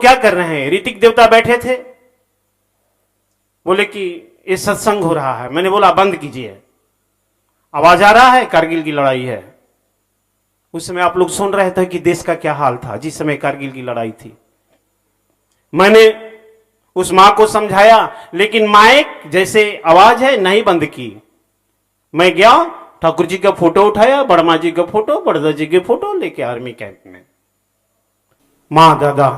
क्या कर रहे हैं? ऋतिक देवता बैठे थे, बोले कि ये सत्संग हो रहा है। मैंने बोला बंद कीजिए, आवाज आ रहा है, कारगिल की लड़ाई है। उस समय आप लोग सुन रहे थे कि देश का क्या हाल था जिस समय कारगिल की लड़ाई थी। मैंने उस मां को समझाया, लेकिन माइक जैसे आवाज है नहीं बंद की। मैं गया, ठाकुर जी का फोटो उठाया, बड़मा जी का फोटो, बड़दा जी के फोटो लेके आर्मी कैंप में। मां दादा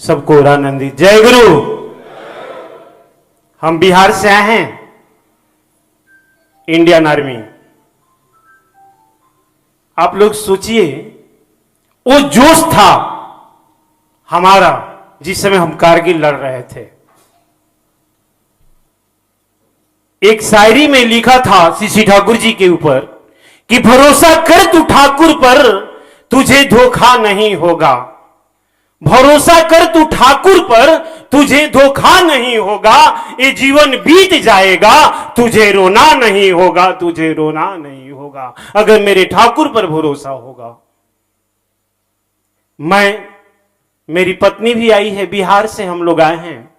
सबको रानंदी, जय गुरु। हम बिहार से आए हैं, इंडियन आर्मी। आप लोग सोचिए, वो जोश था हमारा जिस समय हम कारगिल लड़ रहे थे। एक शायरी में लिखा था सीसी ठाकुर जी के ऊपर कि भरोसा कर तू ठाकुर पर, तुझे धोखा नहीं होगा। भरोसा कर तू ठाकुर पर, तुझे धोखा नहीं होगा। ये जीवन बीत जाएगा, तुझे रोना नहीं होगा, तुझे रोना नहीं होगा, अगर मेरे ठाकुर पर भरोसा होगा। मेरी पत्नी भी आई है, बिहार से हम लोग आए हैं।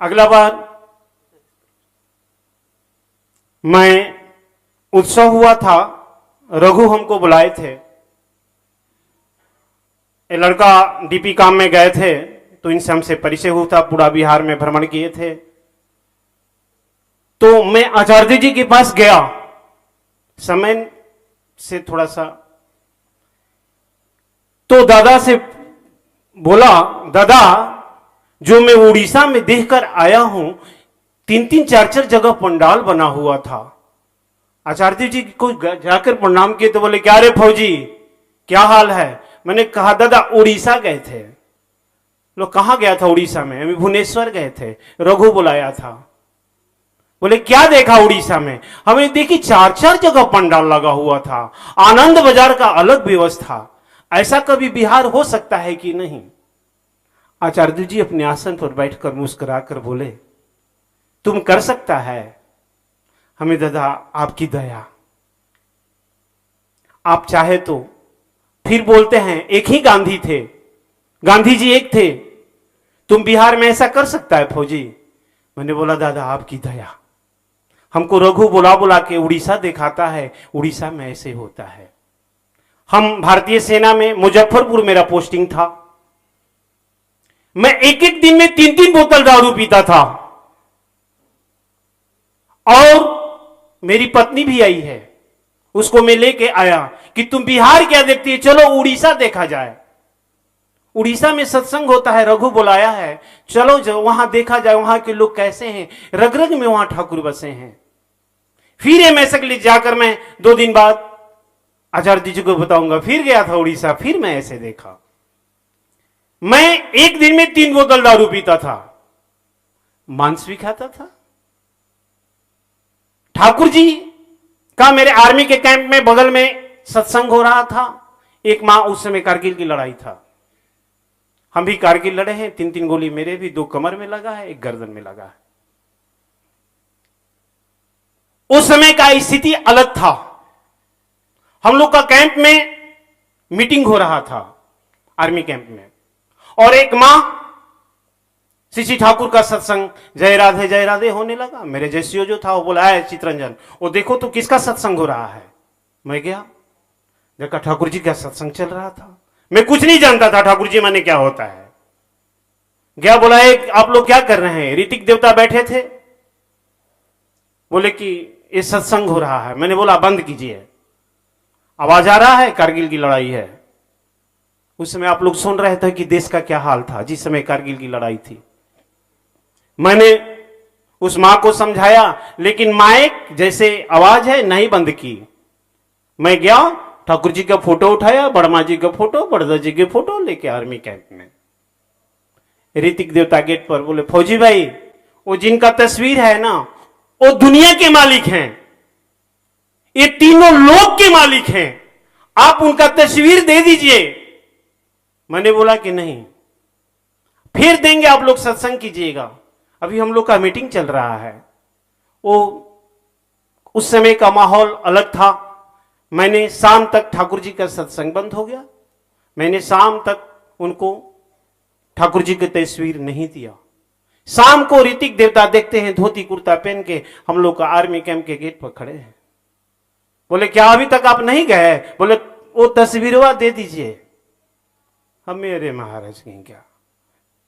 अगला बार मैं उत्सव हुआ था, रघु हमको बुलाए थे। ये लड़का डीपी काम में गए थे तो इनसे हमसे परिचय हुआ था, पूरा बिहार में भ्रमण किए थे। तो मैं आचार्य जी के पास गया, समय से थोड़ा सा, तो दादा से बोला, दादा जो मैं उड़ीसा में देखकर आया हूं, 3-3 4-4 जगह पंडाल बना हुआ था। आचार्य जी को जाकर प्रणाम किए तो बोले, क्या रे फौजी, क्या हाल है? मैंने कहा दादा उड़ीसा गए थे। लोग कहां गया था उड़ीसा में? हम भुवनेश्वर गए थे, रघु बुलाया था। बोले क्या देखा उड़ीसा में? हमने देखी 4-4 जगह पंडाल लगा हुआ था, आनंद बाजार का अलग व्यवस्था। ऐसा कभी बिहार हो सकता है कि नहीं? आचार्य जी अपने आसन पर बैठकर मुस्कुराकर बोले, तुम कर सकता है? हमें दादा आपकी दया, आप चाहे तो। फिर बोलते हैं एक ही गांधी थे, गांधी जी एक थे, तुम बिहार में ऐसा कर सकता है फौजी? मैंने बोला दादा आपकी दया। हमको रघु बुला बुला के उड़ीसा दिखाता है, उड़ीसा में ऐसे होता है। हम भारतीय सेना में, मुजफ्फरपुर मेरा पोस्टिंग था। मैं एक एक दिन में 3-3 बोतल दारू पीता था। और मेरी पत्नी भी आई है, उसको मैं लेके आया कि तुम बिहार क्या देखती है, चलो उड़ीसा देखा जाए। उड़ीसा में सत्संग होता है, रघु बुलाया है, चलो जो वहां देखा जाए, वहां के लोग कैसे हैं, रग रग में वहां ठाकुर बसे हैं। फिर ये मैसेज ले जाकर मैं 2 दिन बाद आचार्य जी को बताऊंगा। फिर गया था उड़ीसा, फिर मैं ऐसे देखा। मैं एक दिन में 3 बोतल दारू पीता था, मांस भी खाता था। ठाकुर जी का मेरे आर्मी के कैंप में बगल में सत्संग हो रहा था। एक मां, उस समय कारगिल की लड़ाई था, हम भी कारगिल लड़े हैं। 3-3 गोली मेरे भी, 2 कमर में लगा है, 1 गर्दन में लगा है। उस समय का स्थिति अलग था। हम लोग का कैंप में मीटिंग हो रहा था, आर्मी कैंप में, और एक मां सीसी ठाकुर का सत्संग जय राधे होने लगा। मेरे जैसियो जो था वो बोला, है चितरंजन वो देखो तो किसका सत्संग हो रहा है। मैं गया, देखा ठाकुर जी का सत्संग चल रहा था। मैं कुछ नहीं जानता था ठाकुर जी माने क्या होता है। गया, बोला एक आप लोग क्या कर रहे हैं? ऋतिक देवता बैठे थे, बोले कि ये सत्संग हो रहा है। मैंने बोला बंद कीजिए, आवाज आ रहा है, कारगिल की लड़ाई है। उस समय आप लोग सुन रहे थे कि देश का क्या हाल था जिस समय कारगिल की लड़ाई थी। मैंने उस मां को समझाया, लेकिन माइक जैसे आवाज है नहीं बंद की। मैं गया, ठाकुर जी का फोटो उठाया, बड़मा जी का फोटो, बड़दा जी के फोटो लेके आर्मी कैंप में। ऋतिक देवता गेट पर बोले, फौजी भाई वो जिनका तस्वीर है ना, वो दुनिया के मालिक हैं, ये तीनों लोक के मालिक हैं, आप उनका तस्वीर दे दीजिए। मैंने बोला कि नहीं, फिर देंगे, आप लोग सत्संग कीजिएगा, अभी हम लोग का मीटिंग चल रहा है। वो उस समय का माहौल अलग था। मैंने शाम तक, ठाकुर जी का सत्संग बंद हो गया, मैंने शाम तक उनको ठाकुर जी की तस्वीर नहीं दिया। शाम को ऋतिक देवता देखते हैं धोती कुर्ता पहन के हम लोग का आर्मी कैंप के गेट पर खड़े हैं। बोले क्या अभी तक आप नहीं गए? बोले वो तस्वीरवा दे दीजिए। हम मेरे महाराज की क्या,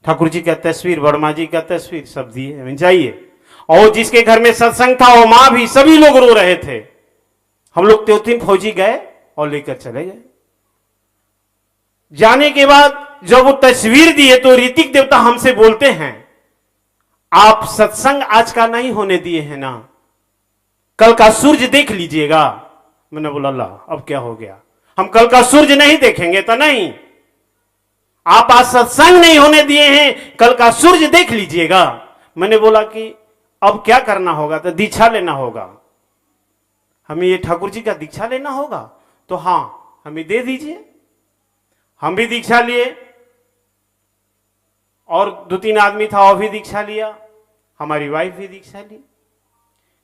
ठाकुर जी का तस्वीर, वर्मा जी का तस्वीर सब दिए, जाइए। और जिसके घर में सत्संग था वो मां भी, सभी लोग रो रहे थे। हम लोग 3 फौजी गए और लेकर चले गए। जाने के बाद जब वो तस्वीर दिए तो ऋतिक देवता हमसे बोलते हैं आप सत्संग आज का नहीं होने दिए हैं ना, कल का सूरज देख लीजिएगा। मैंने बोला अल्लाह अब क्या हो गया, हम कल का सूरज नहीं देखेंगे? तो नहीं, आप आज सत्संग नहीं होने दिए हैं, कल का सूरज देख लीजिएगा। मैंने बोला कि अब क्या करना होगा? तो दीक्षा लेना होगा, हमें ये ठाकुर जी का दीक्षा लेना होगा। तो हाँ हमें दे दीजिए। हम भी दीक्षा लिए और 2-3 आदमी था वो भी दीक्षा लिया, हमारी वाइफ भी दीक्षा ली।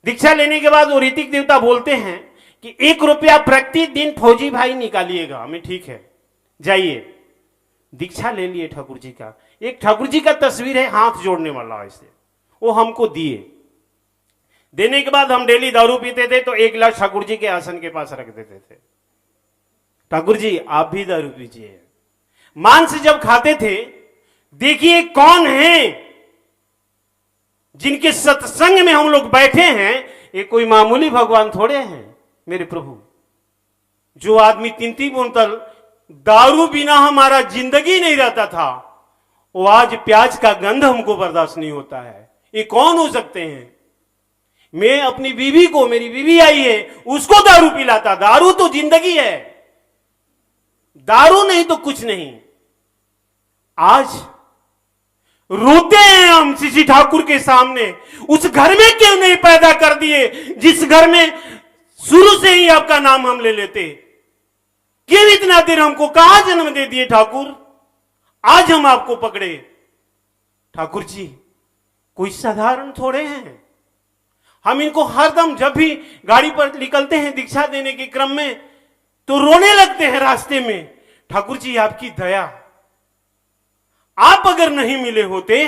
दीक्षा लेने के बाद वो ऋतिक देवता बोलते हैं कि 1 रुपया प्रतिदिन फौजी भाई निकालिएगा। हमें ठीक है, जाइए। दीक्षा ले लिए ठाकुर जी का। एक ठाकुर जी का तस्वीर है हाथ जोड़ने वाला, ऐसे वो हमको दिए। देने के बाद हम डेली दारू पीते थे तो 1 गिलास ठाकुर जी के आसन के पास रख देते थे, ठाकुर जी आप भी दारू पीजिए। मांस जब खाते थे, देखिए कौन है जिनके सत्संग में हम लोग बैठे हैं। ये कोई मामूली भगवान थोड़े हैं मेरे प्रभु। जो आदमी 3-3 बोतल दारू बिना हमारा जिंदगी नहीं रहता था, वो आज प्याज का गंध हमको बर्दाश्त नहीं होता है। ये कौन हो सकते हैं? मैं अपनी बीवी को, मेरी बीवी आई है, उसको दारू पिलाता। दारू तो जिंदगी है, दारू नहीं तो कुछ नहीं। आज रोते हैं हम श्री ठाकुर के सामने, उस घर में क्यों नहीं पैदा कर दिए जिस घर में शुरू से ही आपका नाम हम ले लेते? क्यों इतना देर हमको कहां जन्म दे दिए ठाकुर? आज हम आपको पकड़े। ठाकुर जी कोई साधारण थोड़े हैं। हम इनको हरदम जब भी गाड़ी पर निकलते हैं दीक्षा देने के क्रम में तो रोने लगते हैं रास्ते में। ठाकुर जी आपकी दया, आप अगर नहीं मिले होते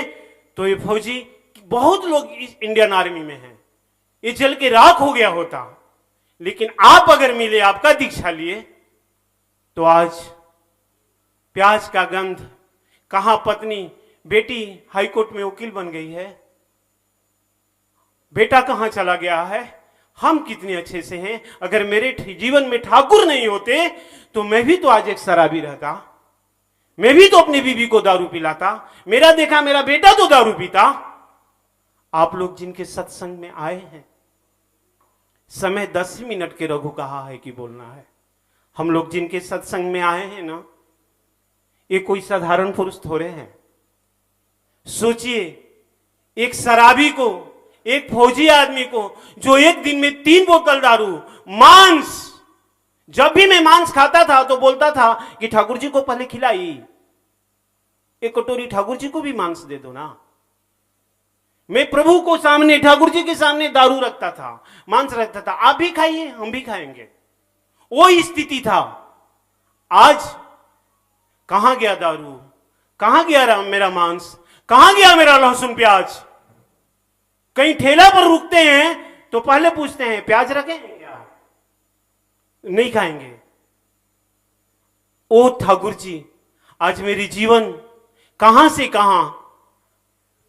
तो ये फौजी, बहुत लोग इस इंडियन आर्मी में हैं, ये जल के राख हो गया होता। लेकिन आप अगर मिले, आपका दीक्षा लिए, तो आज प्याज का गंध, कहां पत्नी, बेटी हाईकोर्ट में वकील बन गई है, बेटा कहां चला गया है, हम कितने अच्छे से हैं। अगर मेरे जीवन में ठाकुर नहीं होते तो मैं भी तो आज एक शराबी रहता, मैं भी तो अपनी बीवी को दारू पिलाता, मेरा देखा मेरा बेटा तो दारू पीता। आप लोग जिनके सत्संग में आए हैं, समय 10 मिनट के रघु कहा है कि बोलना है। हम लोग जिनके सत्संग में आए हैं ना, ये कोई साधारण पुरुष थोड़े हैं। सोचिए, एक शराबी को, एक फौजी आदमी को जो एक दिन में 3 बोतल दारू, मांस, जब भी मैं मांस खाता था तो बोलता था कि ठाकुर जी को पहले खिलाई, एक कटोरी ठाकुर जी को भी मांस दे दो ना। मैं प्रभु को सामने, ठाकुर जी के सामने दारू रखता था, मांस रखता था, आप भी खाइए हम भी खाएंगे। वो स्थिति था। आज कहां गया दारू, कहां गया मेरा मांस, कहां गया मेरा लहसुन प्याज? कहीं ठेला पर रुकते हैं तो पहले पूछते हैं प्याज रखें क्या? नहीं खाएंगे। ओ ठाकुर जी, आज मेरी जीवन कहां से कहां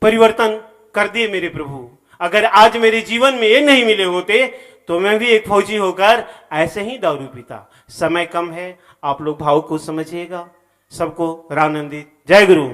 परिवर्तन कर दिए मेरे प्रभु। अगर आज मेरे जीवन में ये नहीं मिले होते तो मैं भी एक फौजी होकर ऐसे ही दारू पीता। समय कम है, आप लोग भाव को समझिएगा। सबको रानंदित। जय गुरु।